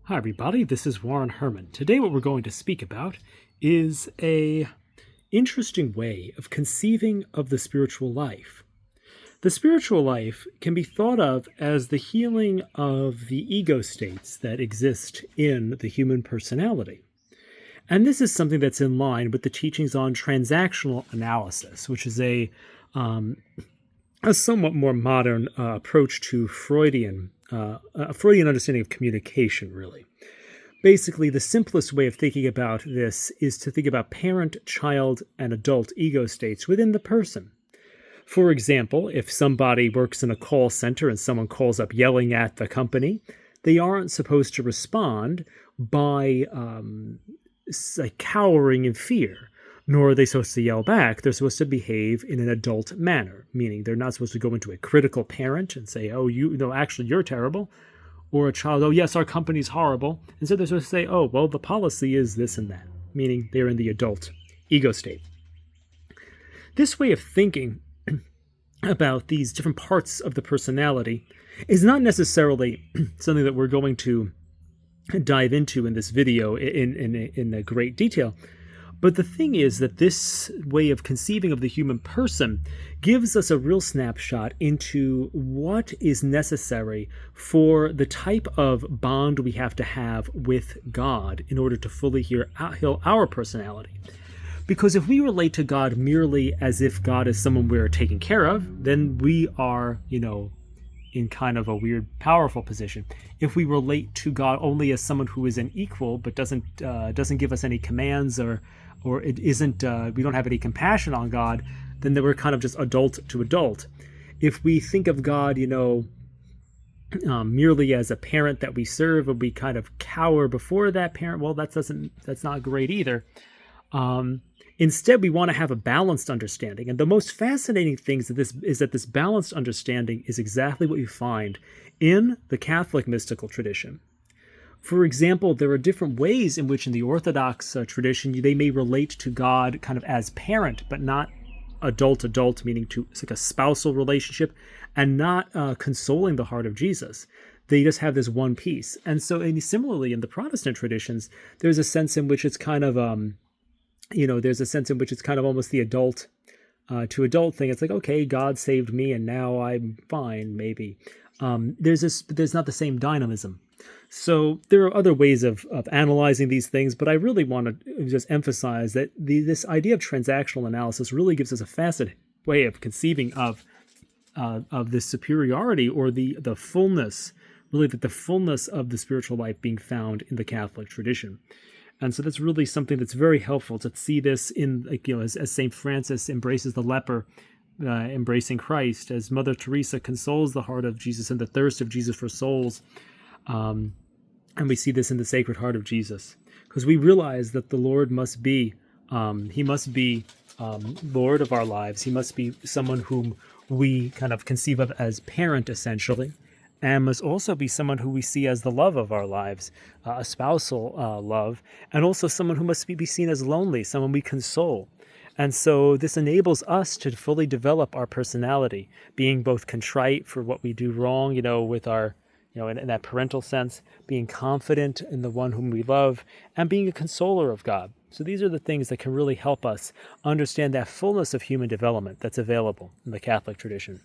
Hi everybody, this is Warren Herman. Today what we're going to speak about is a interesting way of conceiving of the spiritual life. The spiritual life can be thought of as the healing of the ego states that exist in the human personality. And this is something that's in line with the teachings on transactional analysis, which is a somewhat more modern approach to a Freudian understanding of communication, really. Basically, the simplest way of thinking about this is to think about parent, child, and adult ego states within the person. For example, if somebody works in a call center and someone calls up yelling at the company, they aren't supposed to respond by cowering in fear, nor are they supposed to yell back. They're supposed to behave in an adult manner, meaning they're not supposed to go into a critical parent and say, oh, actually, you're terrible. Or a child, oh, yes, our company's horrible. Instead, they're supposed to say, oh, well, the policy is this and that, meaning they're in the adult ego state. This way of thinking about these different parts of the personality is not necessarily something that we're going to dive into in this video in great detail. But the thing is that this way of conceiving of the human person gives us a real snapshot into what is necessary for the type of bond we have to have with God in order to fully heal our personality. Because if we relate to God merely as if God is someone we're taking care of, then we are, in kind of a weird, powerful position. If we relate to God only as someone who is an equal but doesn't give us any commands or it isn't, we don't have any compassion on God, then we're kind of just adult to adult. If we think of God, merely as a parent that we serve, and we kind of cower before that parent, well, that's not great either. Instead, we want to have a balanced understanding. And the most fascinating thing is that this balanced understanding is exactly what you find in the Catholic mystical tradition. For example, there are different ways in which in the Orthodox tradition they may relate to God kind of as parent, but not adult, meaning it's like a spousal relationship, and not consoling the heart of Jesus. They just have this one piece. And similarly in the Protestant traditions, there's a sense in which it's kind of almost the adult to adult thing. It's like, okay, God saved me and now I'm fine, maybe. There's not the same dynamism. So there are other ways of analyzing these things, but I really want to just emphasize that this idea of transactional analysis really gives us a fascinating way of conceiving of this superiority or the fullness, really the fullness of the spiritual life being found in the Catholic tradition. And so that's really something that's very helpful to see this in, as St. Francis embraces the leper, embracing Christ, as Mother Teresa consoles the heart of Jesus and the thirst of Jesus for souls. And we see this in the Sacred Heart of Jesus, because we realize that the Lord must be, he must be Lord of our lives. He must be someone whom we kind of conceive of as parent, essentially, and must also be someone who we see as the love of our lives, a spousal love, and also someone who must be seen as lonely, someone we console. And so this enables us to fully develop our personality, being both contrite for what we do wrong, with our, in that parental sense, being confident in the one whom we love, and being a consoler of God. So these are the things that can really help us understand that fullness of human development that's available in the Catholic tradition.